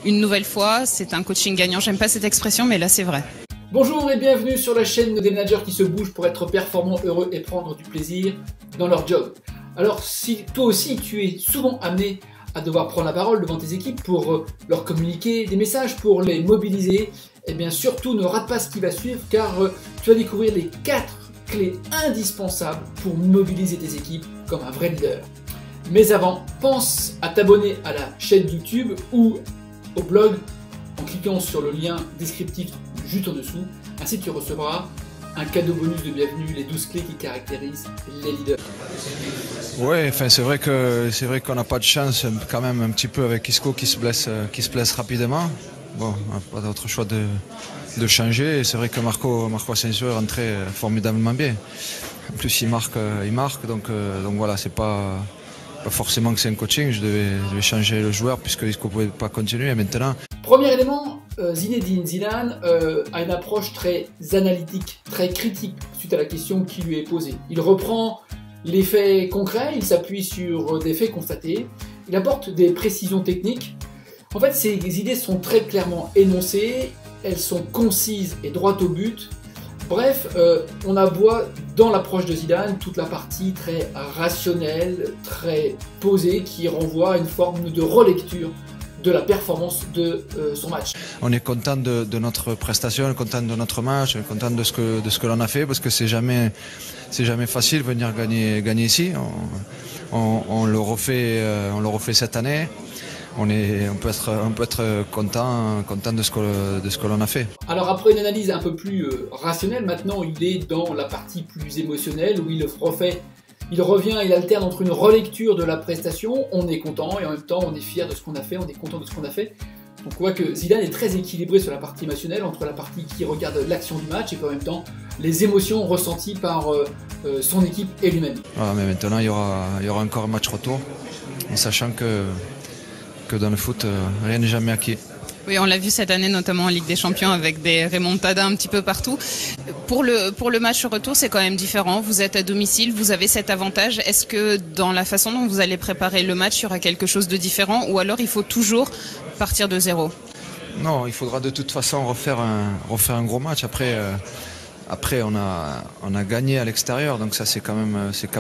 Une nouvelle fois, c'est un coaching gagnant. J'aime pas cette expression, mais là c'est vrai. Bonjour et bienvenue sur la chaîne des managers qui se bougent pour être performants, heureux et prendre du plaisir dans leur job. Alors si toi aussi tu es souvent amené à devoir prendre la parole devant tes équipes pour leur communiquer des messages, pour les mobiliser, eh bien surtout ne rate pas ce qui va suivre car tu vas découvrir les 4 clés indispensables pour mobiliser tes équipes comme un vrai leader. Mais avant, pense à t'abonner à la chaîne YouTube ou au blog en cliquant sur le lien descriptif juste en dessous. Ainsi tu recevras un cadeau bonus de bienvenue, les 12 clés qui caractérisent les leaders. Oui, enfin, c'est vrai qu'on n'a pas de chance quand même un petit peu avec Isco qui se blesse rapidement. Bon, on n'a pas d'autre choix de changer. Et c'est vrai que Marco Asensio est rentré formidablement bien. En plus il marque, donc voilà, c'est pas forcément que c'est un coaching. Je devais changer le joueur puisque Isco ne pouvait pas continuer maintenant. Premier élément, Zinedine Zidane a une approche très analytique, très critique suite à la question qui lui est posée. Il reprend les faits concrets, il s'appuie sur des faits constatés, il apporte des précisions techniques. En fait, ses idées sont très clairement énoncées, elles sont concises et droites au but. Bref, on aboie dans l'approche de Zidane toute la partie très rationnelle, très posée, qui renvoie à une forme de relecture de la performance de son match. On est content de notre prestation, on est content de notre match, on est content de ce que l'on a fait parce que c'est jamais facile de venir gagner ici. On le refait cette année. On peut être content de ce que l'on a fait. Alors après une analyse un peu plus rationnelle, maintenant il est dans la partie plus émotionnelle où il revient, il alterne entre une relecture de la prestation, on est content et en même temps on est fier de ce qu'on a fait, on est content de ce qu'on a fait. Donc on voit que Zidane est très équilibré sur la partie émotionnelle, entre la partie qui regarde l'action du match et puis en même temps les émotions ressenties par son équipe et lui-même. Voilà, mais maintenant il y aura encore un match retour, en sachant que dans le foot, rien n'est jamais acquis. Oui, on l'a vu cette année, notamment en Ligue des Champions, avec des remontadas un petit peu partout. Pour le match retour, c'est quand même différent. Vous êtes à domicile, vous avez cet avantage. Est-ce que dans la façon dont vous allez préparer le match, il y aura quelque chose de différent ou alors il faut toujours partir de zéro? Non, il faudra de toute façon refaire un gros match. Après on a gagné à l'extérieur, donc ça c'est quand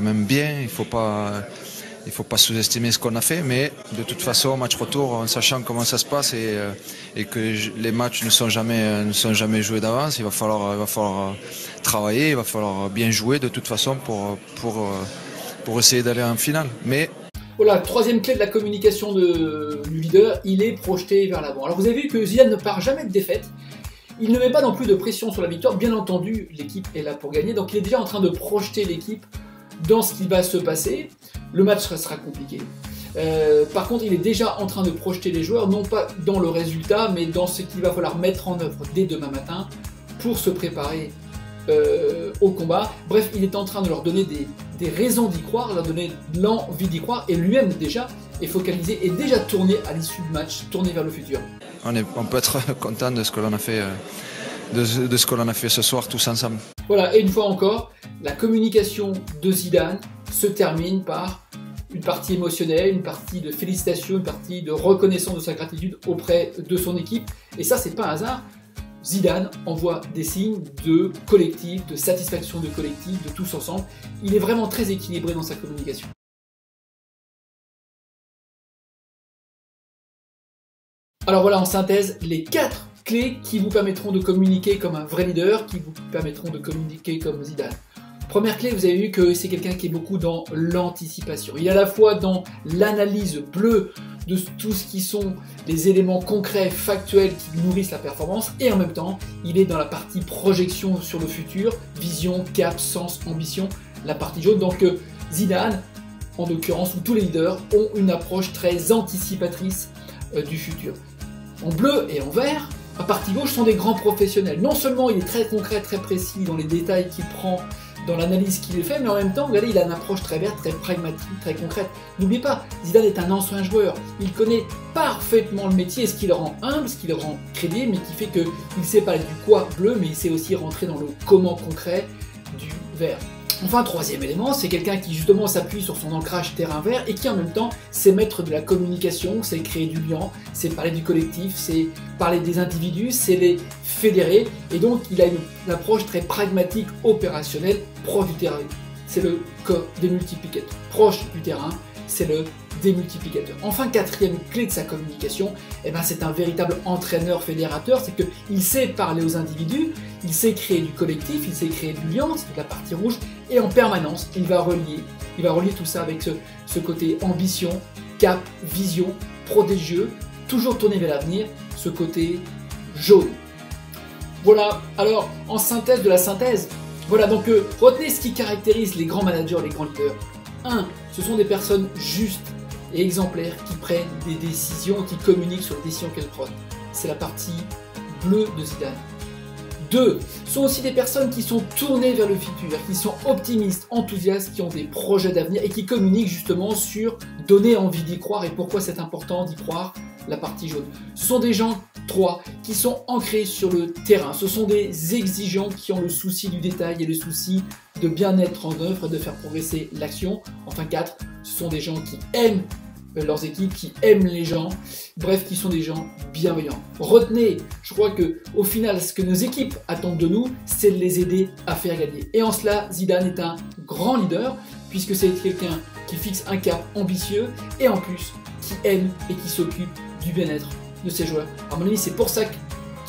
même bien. Il faut pas sous-estimer ce qu'on a fait, mais de toute façon, match retour, en sachant comment ça se passe et que les matchs ne sont jamais joués d'avance, il va falloir travailler, il va falloir bien jouer de toute façon pour essayer d'aller en finale. Mais voilà, troisième clé de la communication du leader, il est projeté vers l'avant. Alors vous avez vu que Zidane ne part jamais de défaite. Il ne met pas non plus de pression sur la victoire. Bien entendu, l'équipe est là pour gagner, donc il est déjà en train de projeter l'équipe dans ce qui va se passer. Le match sera compliqué. Par contre, il est déjà en train de projeter les joueurs, non pas dans le résultat, mais dans ce qu'il va falloir mettre en œuvre dès demain matin pour se préparer au combat. Bref, il est en train de leur donner des raisons d'y croire, leur donner l'envie d'y croire, et lui-même déjà est focalisé et déjà tourné à l'issue du match, tourné vers le futur. On peut être content de ce que l'on a fait, de ce que l'on a fait ce soir tous ensemble. Voilà, et une fois encore, la communication de Zidane se termine par une partie émotionnelle, une partie de félicitations, une partie de reconnaissance de sa gratitude auprès de son équipe. Et ça, c'est pas un hasard. Zidane envoie des signes de collectif, de satisfaction de collectif, de tous ensemble. Il est vraiment très équilibré dans sa communication. Alors voilà, en synthèse, les 4 clés qui vous permettront de communiquer comme un vrai leader, qui vous permettront de communiquer comme Zidane. Première clé, vous avez vu que c'est quelqu'un qui est beaucoup dans l'anticipation. Il est à la fois dans l'analyse bleue de tout ce qui sont les éléments concrets, factuels qui nourrissent la performance, et en même temps, il est dans la partie projection sur le futur, vision, cap, sens, ambition, la partie jaune. Donc Zidane, en l'occurrence, ou tous les leaders, ont une approche très anticipatrice du futur. En bleu et en vert, la partie gauche sont des grands professionnels. Non seulement il est très concret, très précis dans les détails qu'il prend, dans l'analyse qu'il fait, mais en même temps, regardez, il a une approche très verte, très pragmatique, très concrète. N'oubliez pas, Zidane est un ancien joueur. Il connaît parfaitement le métier, ce qui le rend humble, ce qui le rend crédible, mais qui fait qu'il sait parler du quoi bleu, mais il sait aussi rentrer dans le comment concret du vert. Enfin, troisième élément, c'est quelqu'un qui justement s'appuie sur son ancrage terrain vert et qui en même temps sait mettre de la communication, c'est créer du lien, c'est parler du collectif, c'est parler des individus, c'est les fédérer, et donc il a une approche très pragmatique, opérationnelle, proche du terrain. C'est le démultiplicateur. Proche du terrain, c'est le démultiplicateur. Enfin, quatrième clé de sa communication, eh ben, c'est un véritable entraîneur fédérateur, c'est qu'il sait parler aux individus, il sait créer du collectif, il sait créer du lien, c'est la partie rouge, et en permanence, il va relier tout ça avec ce côté ambition, cap, vision, prodigieux, toujours tourné vers l'avenir, ce côté jaune. Voilà, alors en synthèse de la synthèse, voilà donc retenez ce qui caractérise les grands managers, les grands leaders. 1. Ce sont des personnes justes et exemplaires qui prennent des décisions, qui communiquent sur les décisions qu'elles prennent. C'est la partie bleue de Zidane. 2. Ce sont aussi des personnes qui sont tournées vers le futur, qui sont optimistes, enthousiastes, qui ont des projets d'avenir et qui communiquent justement sur donner envie d'y croire et pourquoi c'est important d'y croire, la partie jaune. Ce sont des gens, 3, qui sont ancrés sur le terrain. Ce sont des exigeants qui ont le souci du détail et le souci de bien être en œuvre et de faire progresser l'action. Enfin 4, ce sont des gens qui aiment leurs équipes, qui aiment les gens, bref, qui sont des gens bienveillants. Retenez, je crois que au final, ce que nos équipes attendent de nous, c'est de les aider à faire gagner. Et en cela, Zidane est un grand leader, puisque c'est quelqu'un qui fixe un cap ambitieux, et en plus, qui aime et qui s'occupe du bien-être de ses joueurs. À mon avis, c'est pour ça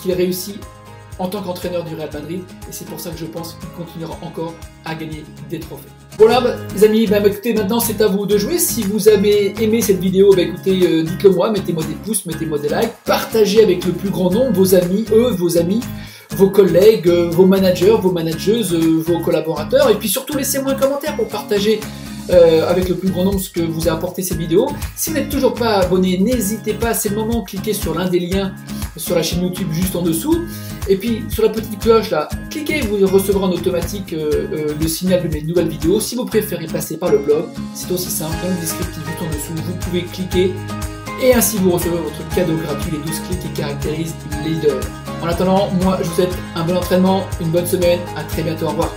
qu'il réussit en tant qu'entraîneur du Real Madrid, et c'est pour ça que je pense qu'il continuera encore à gagner des trophées. Voilà les amis, écoutez, maintenant c'est à vous de jouer. Si vous avez aimé cette vidéo, écoutez, dites-le moi, mettez-moi des pouces, mettez-moi des likes, partagez avec le plus grand nombre, vos amis, vos collègues, vos managers, vos manageuses, vos collaborateurs, et puis surtout laissez-moi un commentaire pour partager avec le plus grand nombre ce que vous a apporté cette vidéo. Si vous n'êtes toujours pas abonné, n'hésitez pas, c'est le moment, cliquez sur l'un des liens sur la chaîne YouTube juste en dessous, et puis sur la petite cloche là, cliquez, vous recevrez en automatique le signal de mes nouvelles vidéos. Si vous préférez passer par le blog, c'est aussi simple, dans le descriptif juste en dessous, vous pouvez cliquer et ainsi vous recevrez votre cadeau gratuit, les 12 clés qui caractérisent les leaders. En attendant, moi je vous souhaite un bon entraînement, une bonne semaine, à très bientôt, au revoir.